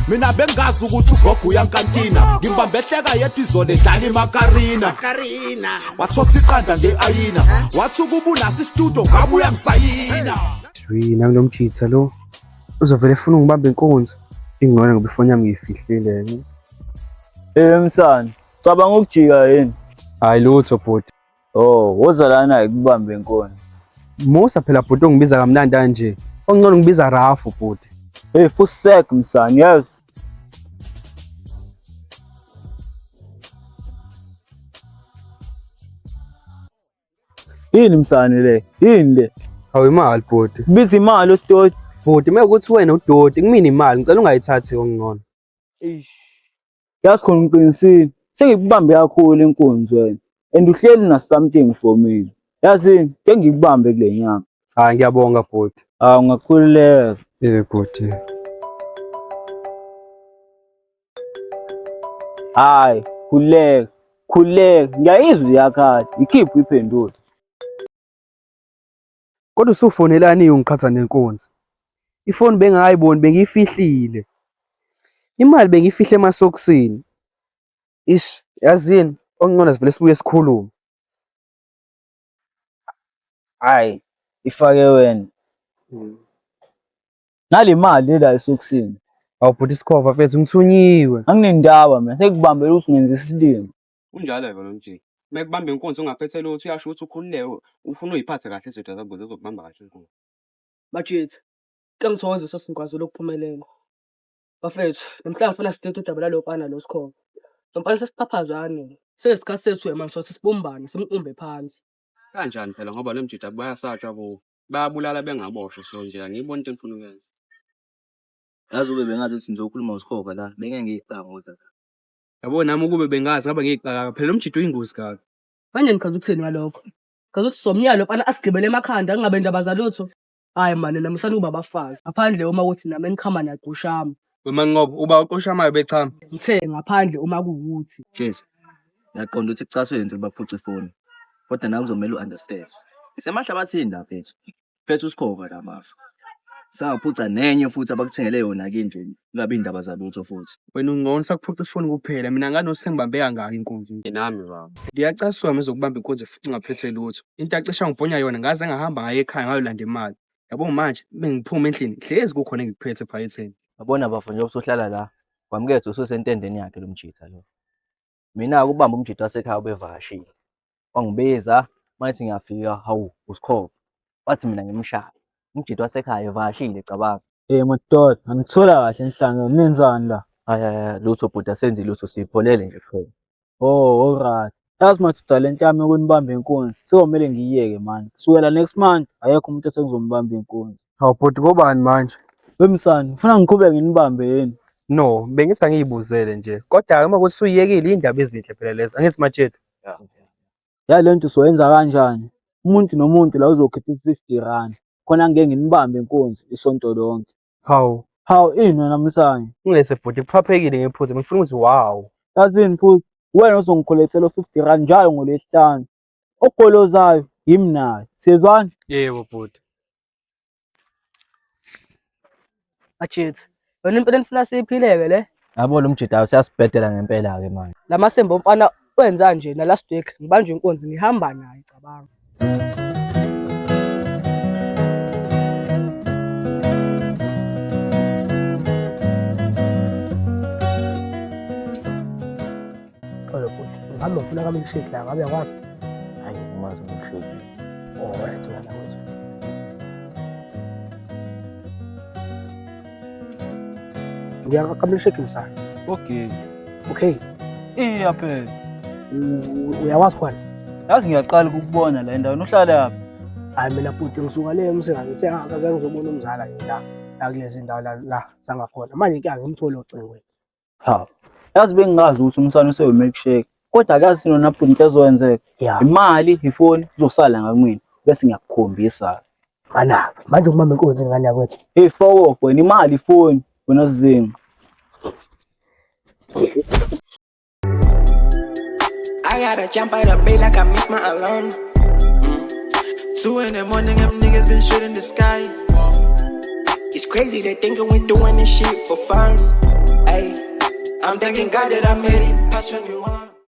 mina bengazi ukuthi ugogo uyankantina ngimbambe ehleka yedwa izolo edlala imakarina wathosa iqanda nge-ayina wathi ukuba unasi istudio ngabe uyangisayina nami nomjitha lo uzovele efuna ungibambe inkunzi ingcono ngoba ifoni yami ngiyifihlile msana cabanga ukujika yini hayi lutho bhuti woza lana ikubambe inkonzo musa phela bhuti ongibiza kamnandi kanje ongcono ngibiza Rafu bhuti fusek msana yes yini msana le yini le hawu imali bhuti biza imali udoti bhuti mekuthi wena udoti kumina imali ngicela ungayithathi ongcono yazi khona ngiqinisile sengikubambe kakhulu inkonzo wena and uhleli na something for me yazini ke ngikubambe kule nyanga hayi ngiyabonga bhuti ungakhululeka bhuti hayi khuleka ngiyayizwa yakhathi ikhiphe iphendule kodwa usufonelani ungiqhatha nenkonzo ifoni bengayiboni bengiyifihlile imali bengiyifihle emasokisini yazini ongcono sivele sibuye sikhulume hayi ifake wena nale mali la esokisini awubhuti isikhova mfethu ngithunyiwe anginendaba mina sekubambela usingenza isilimo kunjalo ke lo mjeki mekubamba inkonzo ungaphethe lutho uyasho ukuthi ukhululeke ufuna uyiphathe kahle izinto zakho zokubamba kahle inkonzo Majithi kengithokozisa singikwazi lokuphumelela bafethu namhlanje ngifuna sidethe udaba lalopana lo sikhona Dompani sesiphaphazwane sesikhathi sethu manje sothi sibumbane simqumbe phansi kanjani phela ngoba lo mjita bayasatshwa bo bayabulala bengaboshwe so nje angiyibona into engifuna ukwenza yazi ube bengathi ukuthi ngizokhuluma ngosikhova la benge ngiyicanga ukuthi yabo nami ukube bengazi ngabe ngiyixaka phela lo mjita uyingozi kabi manje ngikhaza ukutheni ngalokho ngathi uthi somnyalo pana asigibele emakhanda ngingabe indaba zalutho hayi manje namhlanje kuba abafazi ngaphandle uma uthi nami engikhama naqushama wema ngoba uba uqoshamayo bechama ngithe ngaphandle uma kuwuthi Jesu yaqonda ukuthi kucaswe into baphuca ifoni kodwa nawe kuzomela uunderstand isemahlabathini la phethu usikhova la mafu sangaphuca nenye futhi abakuthengele yona ke nje kungabe indaba zalutho futhi wena ungcono sakuphuca ifoni kuphela mina ngano sengibambe kangaka inkonzo nami baba ngiyacasuka mezokubamba inkonzo futhi ngaphethe lutho into acisha ngibhonya yona ngaze ngahamba ngaye ekhaya ngayolanda imali yabo manje bengiphuma endlini hlezi kukhona engikuphethe phayetheni yabona bafo nje usuhlala la kwamukethe ususentendeni yakhe lo mjita lo mina ukubamba umjita wasekhaya ubevakashile wangibiza manje ngiyafika hawu usikhova wathi mina ngimshaya umjita wasekhaya evakashile cabanga madoda angithola kahle enhlanga nenzani la haya lutho bhuti senzi lutho sipholele nje kuphela alright yazi mathi talent yami ukunibamba inkonzo sewomele ngiyeke manje kusukela next month ayekho umuntu esengizombamba inkonzo hawu bhuti ngobani manje wemsana ufuna ngiqhubeke nginibambe yini no bengithi angiyibuzele nje kodwa uma kuthi uyiyekile indaba ezinhle phela lezo angithi matshela ya lento soyenza kanjani umuntu nomuntu la uzokhipha R50 khona ngeke nginibambe inkonzo isonto lonke hawu ini wena msana ngilese bhuti kuphaphekile ngephuze ngifuna ukuthi wow yazini futhi wena uzongikholethela R50 njalo ngolesihlanu ogolozayo yimi naye siyezwana yebo bhuti Majithi wena impela nifuna siyiphileke le yabo lo mjita siyasibhedela ngempela ke manje lamasembo mfana wenza nje na last week ngibanje inkonzo ngihamba naye cabanga Ngihamba ngifuna kamilkshake la ngabe yakwazi hayi umazi ngishilo right wena mfowethu ngiyaka kamilkshake msana okay phela uyawazi khona yazi ngiyaqala ukubona la ndawo uhlala yaphi hayi mina futhi ngisuka le umsebenzi ngithe akaze ngizobona umzala la kulezi ndawo la sangakhona manje ke angimtholi ocingweni yazi bengingazi ukuthi umsana usewemilkshake kodwa akazi nona bhuti into ezokwenzeka imali ifoni uzosala ngakumina bese ngiyakukhombisa mana manje umama inkonzo ingane yakwethu fuck off wena imali ifoni wena sizinga I gotta jump out of bed like I missed my alarm. 2 in the morning, them niggas been shooting the sky. It's crazy they thinking we doing this shit for fun. I'm thanking God that I made it past 21.